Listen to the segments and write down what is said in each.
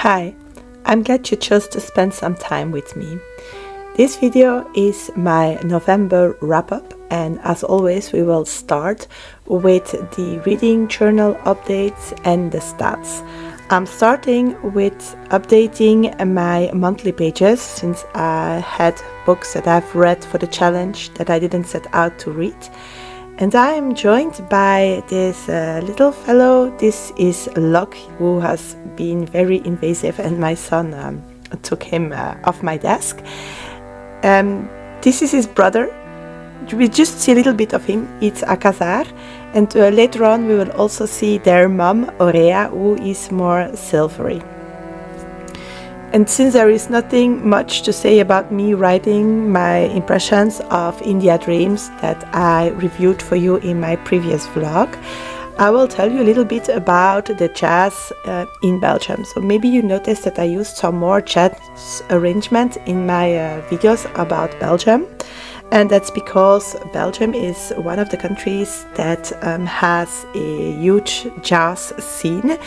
Hi, I'm glad you chose to spend some time with me. This video is my November wrap-up, and as always we will start with the reading journal updates and the stats. I'm starting with updating my monthly pages since I had books that I've read for the challenge that I didn't set out to read. And I am joined by this little fellow. This is Locke, who has been very invasive, and my son took him off my desk. This is his brother. We just see a little bit of him. It's Akazar, and later on we will also see their mom, Aurea, who is more silvery. And since there is nothing much to say about me writing my impressions of India Dreams that I reviewed for you in my previous vlog, I will tell you a little bit about the jazz in Belgium. So maybe you noticed that I used some more jazz arrangement in my videos about Belgium. And that's because Belgium is one of the countries that has a huge jazz scene.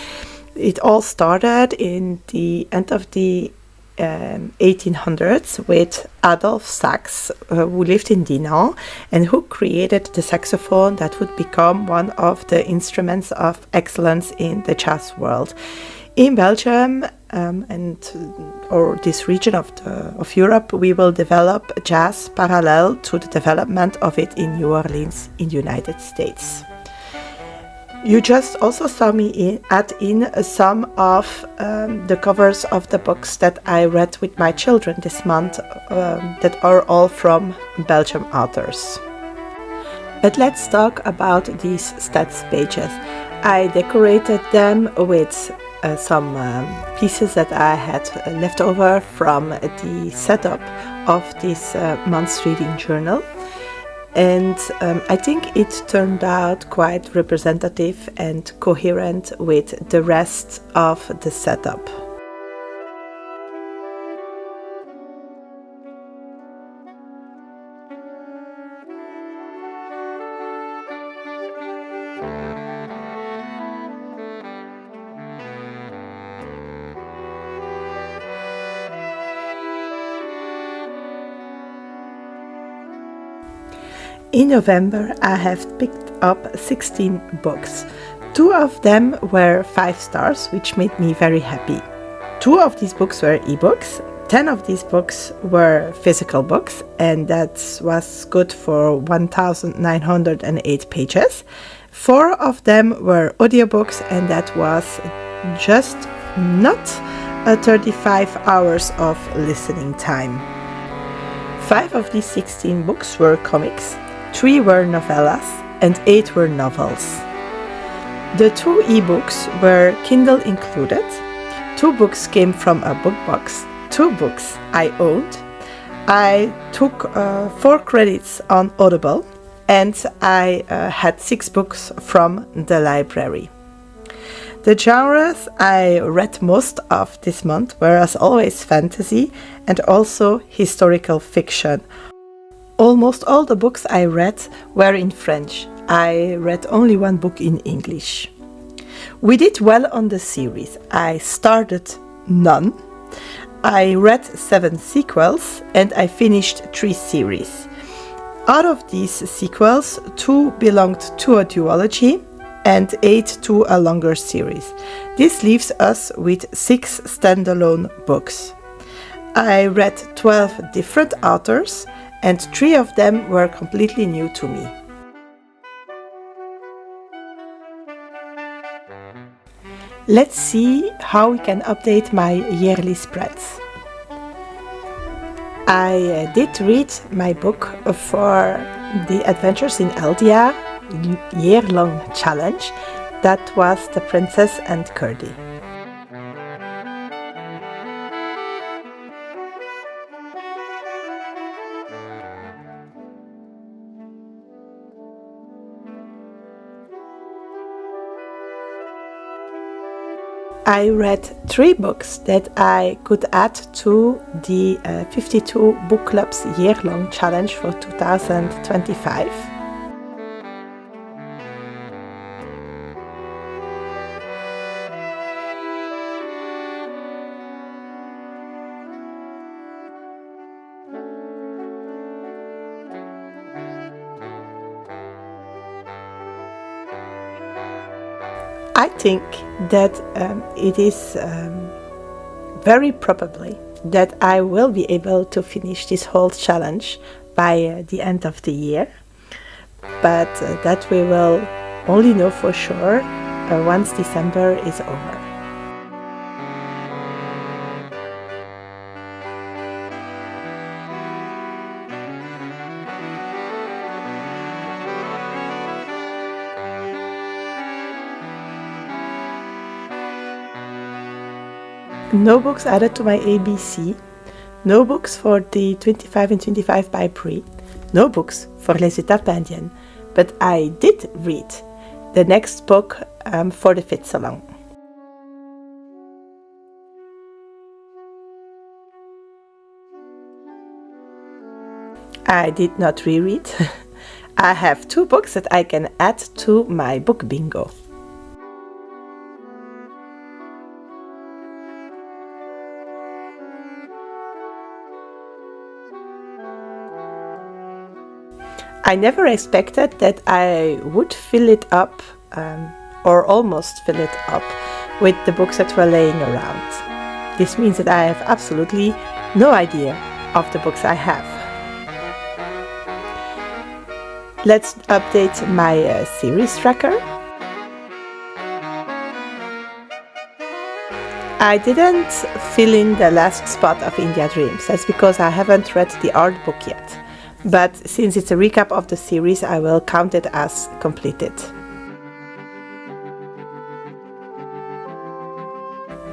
It all started in the end of the 1800s with Adolphe Sax, who lived in Dinan and who created the saxophone that would become one of the instruments of excellence in the jazz world. In Belgium or this region of Europe, we will develop jazz parallel to the development of it in New Orleans in the United States. You just also saw me add in some of the covers of the books that I read with my children this month that are all from Belgian authors. But let's talk about these stats pages. I decorated them with some pieces that I had left over from the setup of this month's reading journal. And I think it turned out quite representative and coherent with the rest of the setup. In November, I have picked up 16 books. 2 of them were 5 stars, which made me very happy. 2 of these books were ebooks. 10 of these books were physical books, and that was good for 1,908 pages. 4 of them were audiobooks, and that was just not 35 hours of listening time. 5 of these 16 books were comics. 3 were novellas and 8 were novels. The 2 ebooks were Kindle included. 2 books came from a book box. 2 books I owned. I took 4 credits on Audible, and I had 6 books from the library. The genres I read most of this month were, as always, fantasy and also historical fiction. Almost all the books I read were in French. I read only 1 book in English. We did well on the series. I started none. I read 7 sequels and I finished 3 series. Out of these sequels, 2 belonged to a duology and 8 to a longer series. This leaves us with 6 standalone books. I read 12 different authors, and 3 of them were completely new to me. Let's see how we can update my yearly spreads. I did read my book for the Adventures in Eldia year-long challenge. That was The Princess and Curdie. I read 3 books that I could add to the 52 Book Club's year-long challenge for 2025. I think that it is very probably that I will be able to finish this whole challenge by the end of the year, but that we will only know for sure once December is over. No books added to my ABC, no books for the 25 and 25 by Brie, no books for Les Étapes Indiennes, but I did read the next book for the Fit Salon. I did not reread. I have 2 books that I can add to my book bingo. I never expected that I would fill it up, or almost fill it up, with the books that were laying around. This means that I have absolutely no idea of the books I have. Let's update my series tracker. I didn't fill in the last spot of India Dreams. That's because I haven't read the art book yet. But since it's a recap of the series, I will count it as completed.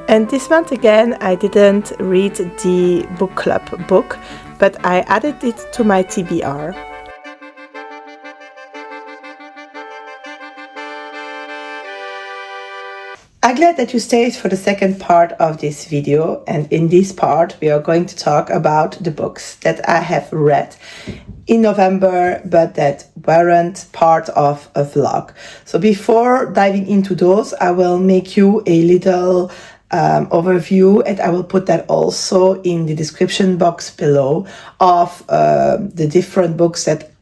And this month again, I didn't read the book club book, but I added it to my TBR. I'm glad that you stayed for the second part of this video, and in this part we are going to talk about the books that I have read in November but that weren't part of a vlog. So before diving into those, I will make you a little overview, and I will put that also in the description box below of the different books that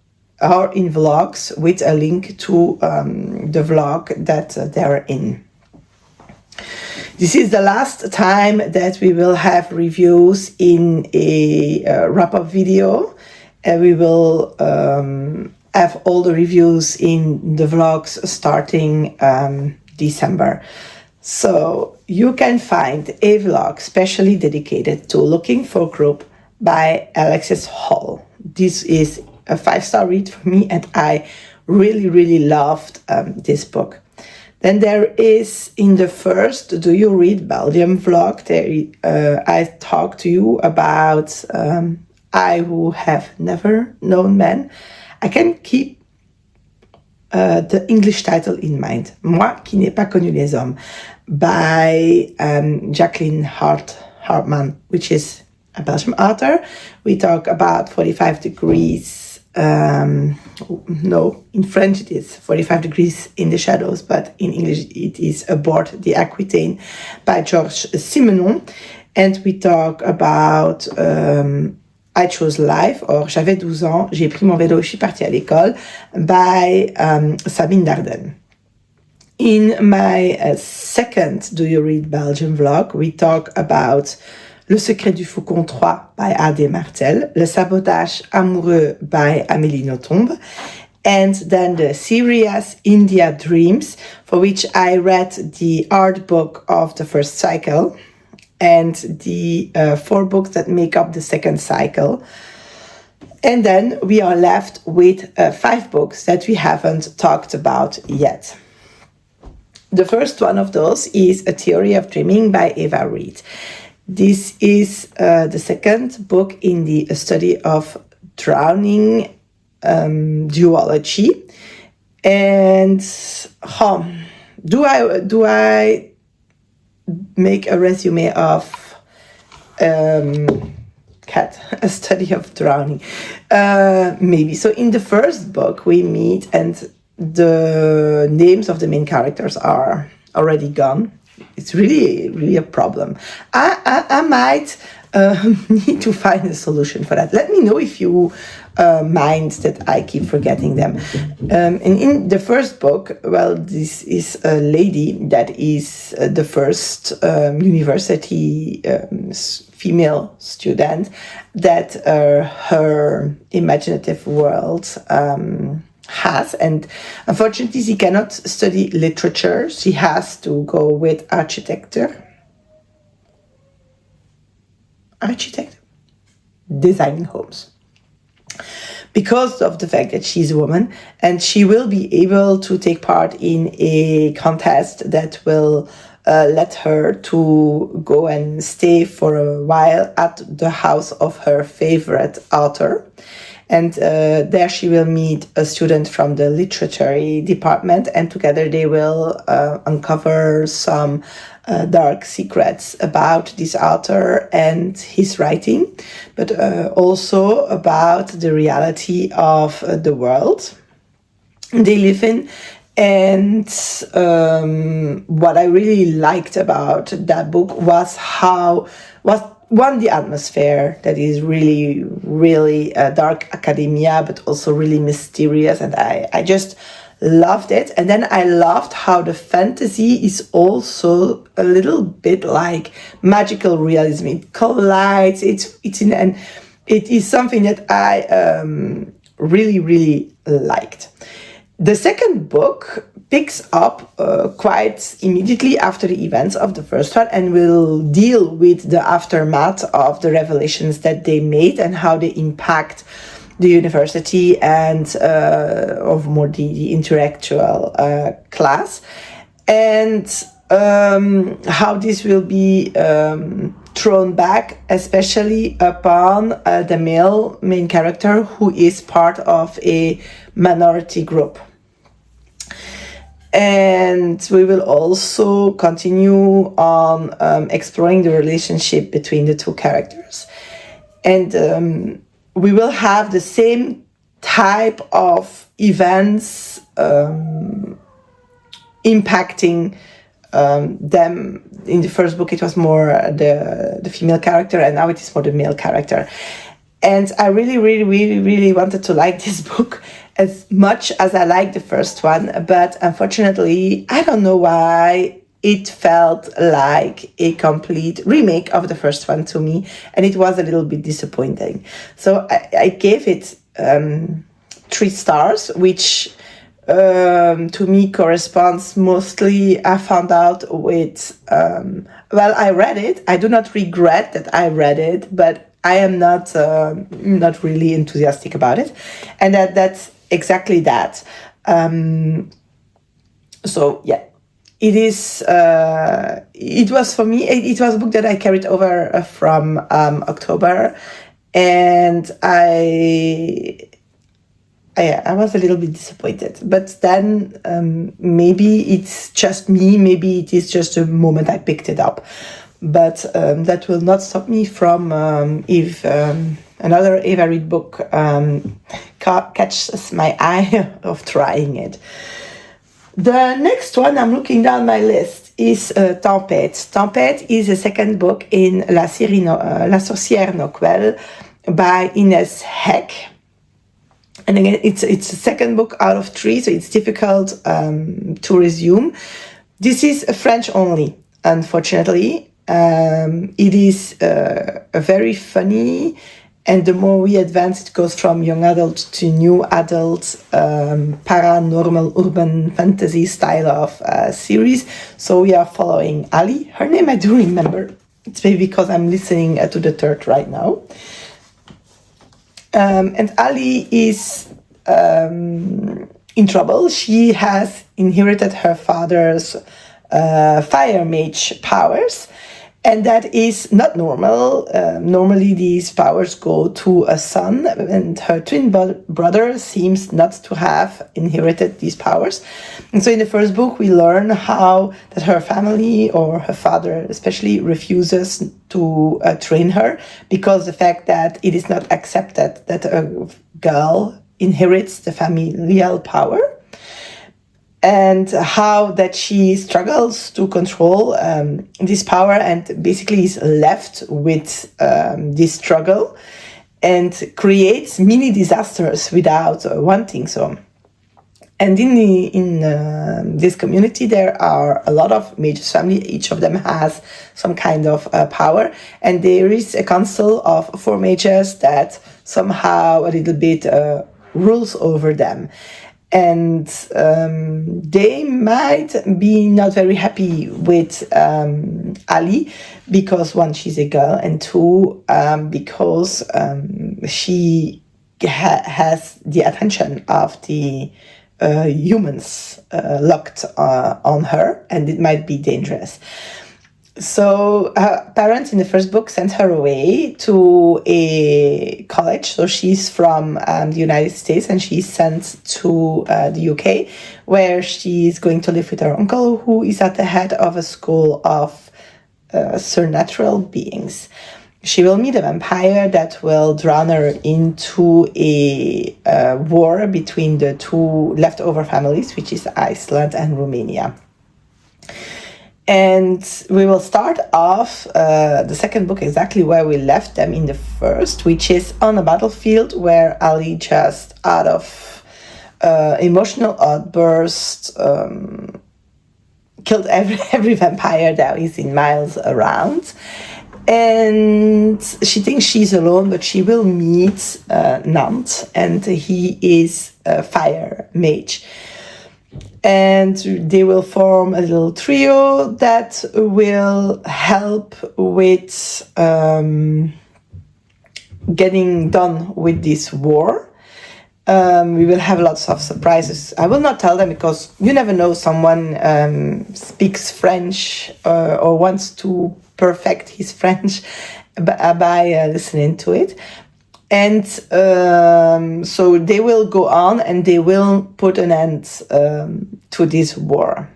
are in vlogs with a link to the vlog that they're in. This is the last time that we will have reviews in a wrap-up video, and we will have all the reviews in the vlogs starting December. So you can find a vlog specially dedicated to Looking for Group by Alexis Hall. This is a 5-star read for me, and I really loved this book. Then there is, in the first Do You Read Belgium vlog, I talked to you about I Who Have Never Known Men. I can keep the English title in mind. Moi qui n'ai pas connu les hommes, by Jacqueline Hartman, which is a Belgian author. We talk about 45 degrees. No, in French it is 45 degrees in the shadows, but in English it is Aboard the Aquitaine by George Simenon. And we talk about I Chose Life, or J'avais 12 ans, j'ai pris mon vélo, je suis partie à l'école, by Sabine Dardenne. In my second Do You Read Belgium vlog, we talk about Le Secret du Faucon 3 by A.D. Martel, Le Sabotage Amoureux by Amélie Nothomb, and then the Serious India Dreams, for which I read the art book of the first cycle and the 4 books that make up the second cycle. And then we are left with 5 books that we haven't talked about yet. The first one of those is A Theory of Dreaming by Ava Reid. This is the second book in the study of drowning duology. And do I make a resume of a study of drowning? Maybe. So in the first book we meet, and the names of the main characters are already gone. It's really a problem. I might need to find a solution for that. Let me know if you mind that I keep forgetting them. And in the first book, well, this is a lady that is the first university female student that her imaginative world has, and unfortunately she cannot study literature. She has to go with designing homes, because of the fact that she's a woman, and she will be able to take part in a contest that will let her to go and stay for a while at the house of her favorite author. And there she will meet a student from the literary department, and together they will uncover some dark secrets about this author and his writing, but also about the reality of the world they live in. And what I really liked about that book was the atmosphere that is really, really dark academia, but also really mysterious. And I just loved it. And then I loved how the fantasy is also a little bit like magical realism. It collides. It is something that I really, really liked. The second book picks up quite immediately after the events of the first one, and will deal with the aftermath of the revelations that they made and how they impact the university and of more the intellectual class, and how this will be thrown back, especially upon the male main character, who is part of a minority group. And we will also continue on exploring the relationship between the two characters. And we will have the same type of events impacting them. In the first book, it was more the female character, and now it is more the male character. And I really, really, really, really wanted to like this book as much as I liked the first one. But unfortunately, I don't know why, it felt like a complete remake of the first one to me. And it was a little bit disappointing. So I gave it 3 stars, which to me corresponds mostly, I found out, with, well, I read it. I do not regret that I read it, but I am not really enthusiastic about it. And that's exactly that. So yeah, it was for me, it was a book that I carried over from October, and I was a little bit disappointed. But then maybe it's just me, maybe it is just a moment I picked it up. But that will not stop me from, if another Ava Reid book catches my eye, of trying it. The next one I'm looking down my list is Tempête. Tempête is a second book in La sorcière Nokwell by Inès Heck. And again, it's a second book out of 3, so it's difficult to resume. This is French only, unfortunately. It is a very funny, and the more we advance, it goes from young adult to new adult, paranormal urban fantasy style of series. So we are following Ali. Her name I do remember. It's maybe because I'm listening to the third right now. And Ali is in trouble. She has inherited her father's fire mage powers, and that is not normal. Normally these powers go to a son, and her twin brother seems not to have inherited these powers. And so in the first book we learn how that her family, or her father especially, refuses to train her, because the fact that it is not accepted that a girl inherits the familial power. And how that she struggles to control this power, and basically is left with this struggle. and creates mini disasters without wanting so. And in this community, there are a lot of mages family. Each of them has some kind of power. And there is a council of 4 mages that somehow a little bit rules over them. And they might be not very happy with Ali because, 1, she's a girl, and 2, because she has the attention of the humans locked on her, and it might be dangerous. So her parents in the first book sent her away to a college. So she's from the United States, and she's sent to the UK, where she's going to live with her uncle, who is at the head of a school of supernatural beings. She will meet a vampire that will drown her into a war between the 2 leftover families, which is Iceland and Romania. And we will start off the second book exactly where we left them in the first, which is on a battlefield where Ali, just out of emotional outburst, killed every vampire that is in miles around. And she thinks she's alone, but she will meet Nant, and he is a fire mage. And they will form a little trio that will help with getting done with this war. We will have lots of surprises. I will not tell them because you never know, someone speaks French or wants to perfect his French by listening to it. And so they will go on and they will put an end to this war.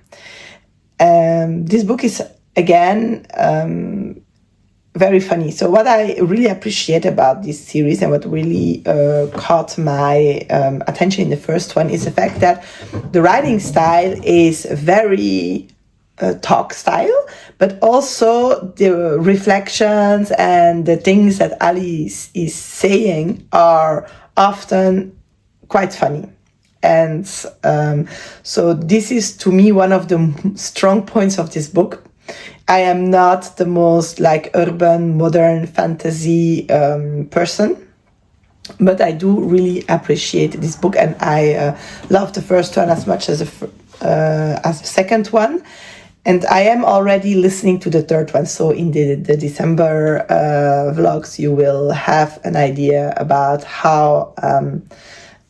This book is, again, very funny. So what I really appreciate about this series and what really caught my attention in the first one is the fact that the writing style is very talk style, but also the reflections and the things that Ali is saying are often quite funny. And so this is, to me, one of the strong points of this book. I am not the most urban, modern fantasy person, but I do really appreciate this book, and I love the first one as much as the second one. And I am already listening to the third one. So in the December vlogs, you will have an idea about how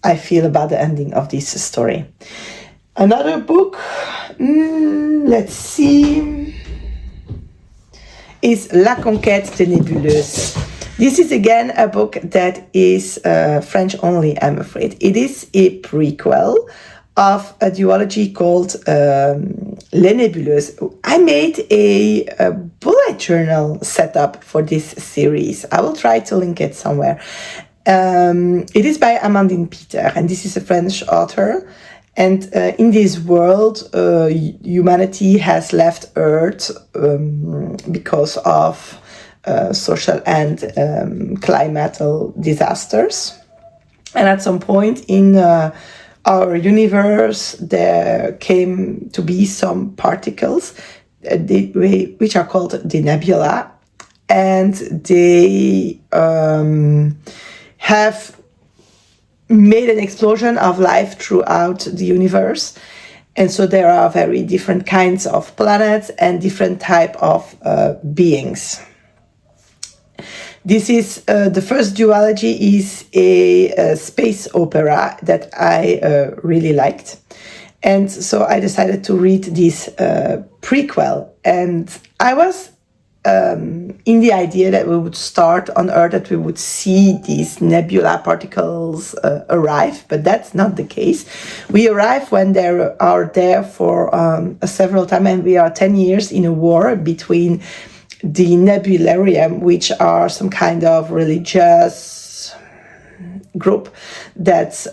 I feel about the ending of this story. Another book, let's see, is La Conquête des Nébuleuses. This is again a book that is French only, I'm afraid. It is a prequel of a duology called Les Nébuleuses. I made a bullet journal setup for this series. I will try to link it somewhere. It is by Amandine Peter, and this is a French author. And in this world, humanity has left Earth because of social and climatal disasters. And at some point in our universe, there came to be some particles which are called the nebula, and they have made an explosion of life throughout the universe. And so there are very different kinds of planets and different type of beings. This is the first duology is a space opera that I really liked. And so I decided to read this prequel. And I was in the idea that we would start on Earth, that we would see these nebula particles arrive, but that's not the case. We arrive when they are there for several times, and we are 10 years in a war between the nebularium, which are some kind of religious group that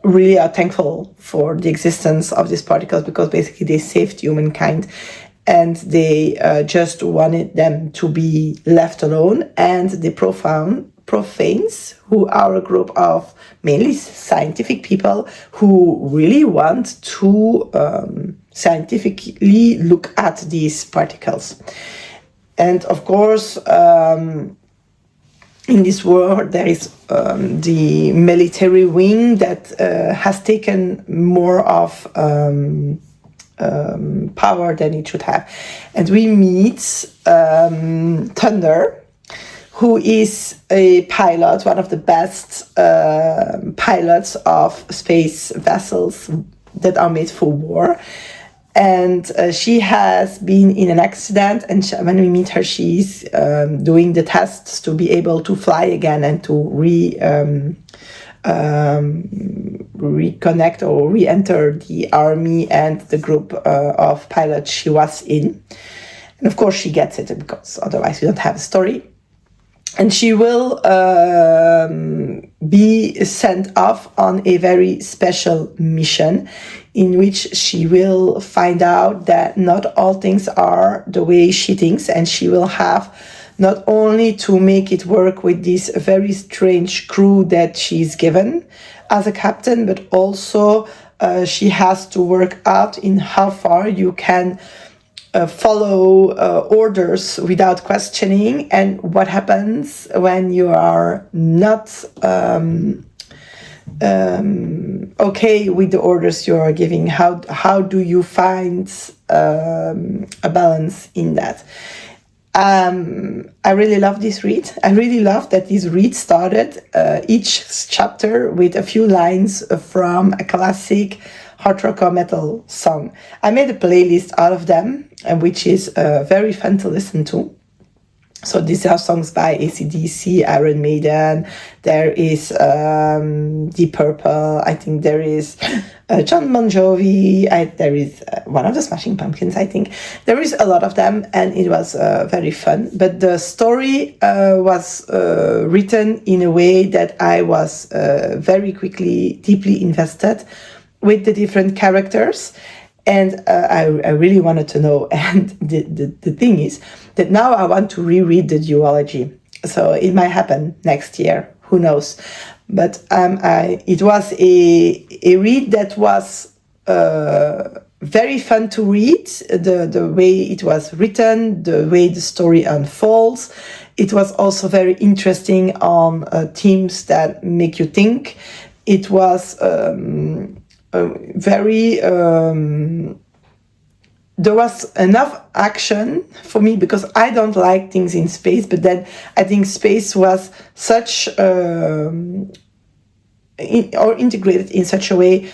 really are thankful for the existence of these particles, because basically they saved humankind. and they just wanted them to be left alone. And the profanes, who are a group of mainly scientific people who really want to scientifically look at these particles. And of course, in this world, there is the military wing that has taken more of power than it should have. And we meet Thunder, who is a pilot, one of the best pilots of space vessels that are made for war. And she has been in an accident, and when we meet her, she's doing the tests to be able to fly again and to reconnect or re-enter the army and the group of pilots she was in. And of course she gets it, because otherwise we don't have a story. And she will be sent off on a very special mission in which she will find out that not all things are the way she thinks, and she will have not only to make it work with this very strange crew that she's given as a captain, but also she has to work out in how far you can follow orders without questioning, and what happens when you are not okay with the orders you are giving. How do you find a balance in that? I really love this read. I really love that this read started each chapter with a few lines from a classic hard rock or metal song. I made a playlist out of them, which is very fun to listen to. So these are songs by AC/DC, Iron Maiden. There is Deep Purple. I think there is John Bon Jovi. There is one of the Smashing Pumpkins, I think. There is a lot of them, and it was very fun. But the story was written in a way that I was very quickly, deeply invested with the different characters. And I really wanted to know. And the thing is that now I want to reread the duology. So it might happen next year. Who knows? But it was a read that was very fun to read. The way it was written, the way the story unfolds. It was also very interesting on themes that make you think. It was very there was enough action for me, because I don't like things in space, but then I think space was such or integrated in such a way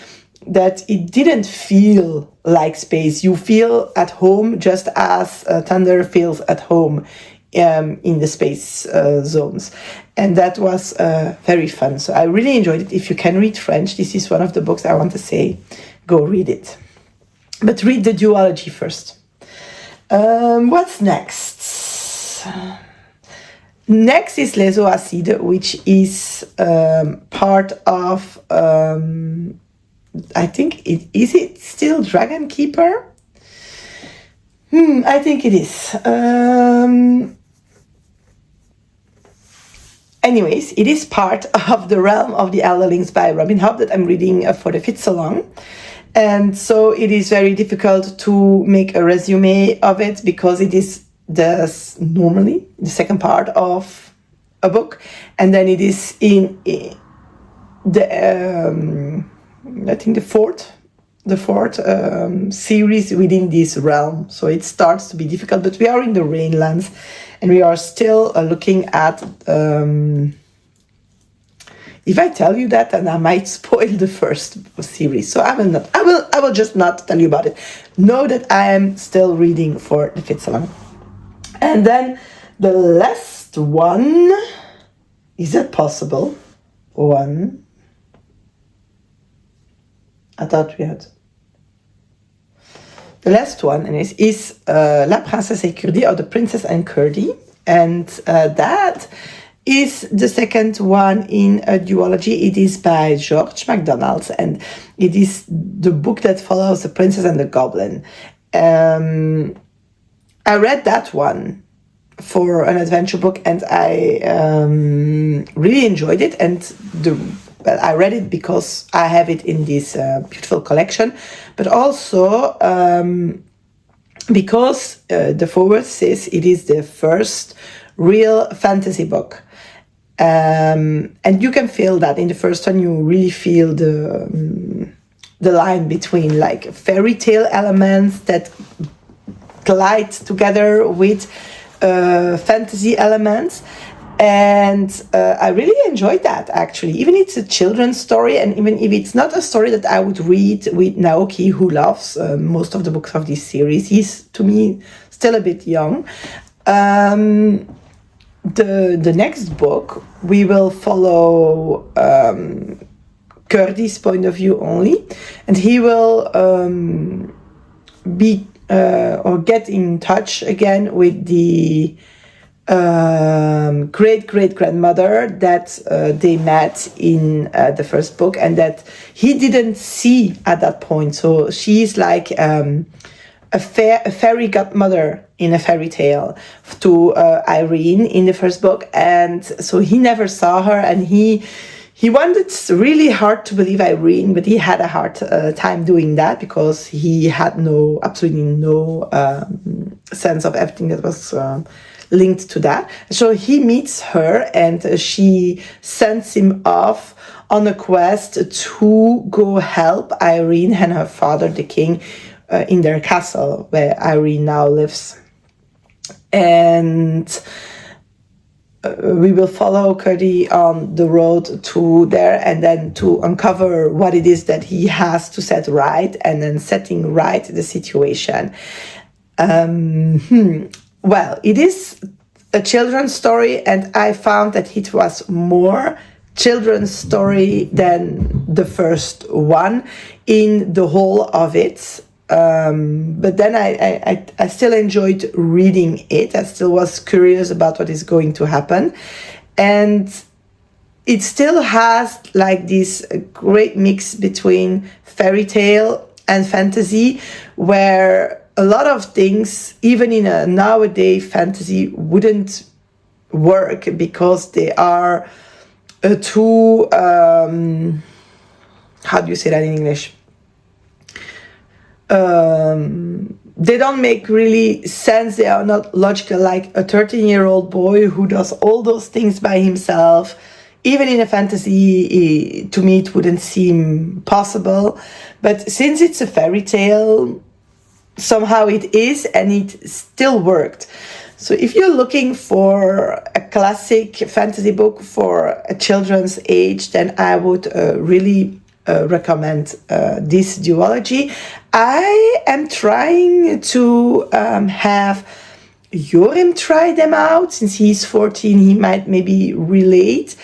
that it didn't feel like space. You feel at home just as Thunder feels at home in the space zones. And that was very fun. So I really enjoyed it. If you can read French, this is one of the books I want to say, go read it. But read the duology first. What's next? Next is Les Eaux Acides, which is part of, I think, is it still Dragonkeeper? I think it is. Anyways, it is part of the realm of the Elderlings by Robin Hobb that I'm reading for the Fitsalong. And so it is very difficult to make a resume of it, because it is normally the second part of a book. And then it is in the, I think the fourth series within this realm. So it starts to be difficult, but we are in the Rainlands. And we are still looking at, if I tell you that, then I might spoil the first series. So I will just not tell you about it. Know that I am still reading for the Fitsalong. And then the last one, is that possible? One. I thought we had. The last one is La Princesse et Curdie, or The Princess and Curdie. And that is the second one in a duology. It is by George MacDonald, and it is the book that follows The Princess and the Goblin. I read that one for an adventure book, and I really enjoyed it. And I read it because I have it in this beautiful collection, but also because the foreword says it is the first real fantasy book. And you can feel that in the first one. You really feel the line between like fairy tale elements that glide together with fantasy elements. And I really enjoyed that, actually. Even if it's a children's story, and even if it's not a story that I would read with Naoki, who loves most of the books of this series. He's, to me, still a bit young. The next book, we will follow Curdie's point of view only. And he will be or get in touch again with the great-great-grandmother that they met in the first book, and that he didn't see at that point. So she's like a fairy godmother in a fairy tale to Irene in the first book, and so he never saw her, and he wanted really hard to believe Irene, but he had a hard time doing that because he had absolutely no sense of everything that was linked to that. So he meets her, and she sends him off on a quest to go help Irene and her father, the king, in their castle where Irene now lives. And we will follow Curdie on the road to there, and then to uncover what it is that he has to set right, and then setting right the situation. Well, it is a children's story, and I found that it was more children's story than the first one in the whole of it. But then I still enjoyed reading it. I still was curious about what is going to happen. And it still has like this great mix between fairy tale and fantasy, where a lot of things, even in a nowadays fantasy, wouldn't work because they are too, how do you say that in English? They don't make really sense. They are not logical, like a 13-year-old boy who does all those things by himself. Even in a fantasy, to me, it wouldn't seem possible. But since it's a fairy tale, somehow it is, and it still worked. So if you're looking for a classic fantasy book for a children's age, then I would really recommend this duology. I am trying to have Jorim try them out. Since he's 14, he might maybe relate.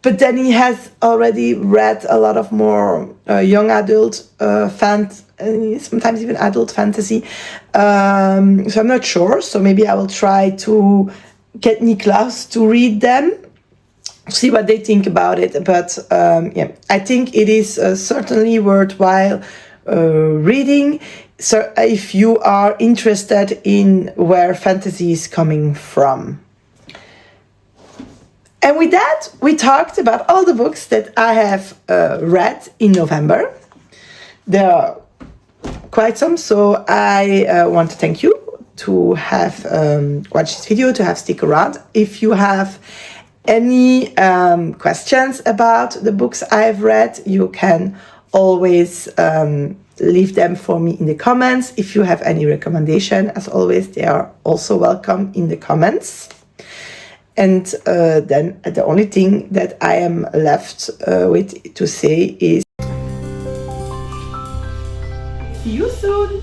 But then he has already read a lot of more young adult sometimes even adult fantasy. So I'm not sure. So maybe I will try to get Niklaus to read them, see what they think about it. But yeah, I think it is certainly worthwhile reading. So if you are interested in where fantasy is coming from. And with that, we talked about all the books that I have read in November. There are quite some, so I want to thank you to have watched this video, to have stick around. If you have any questions about the books I've read, you can always leave them for me in the comments. If you have any recommendation, as always, they are also welcome in the comments. And then the only thing that I am left with to say is see you soon!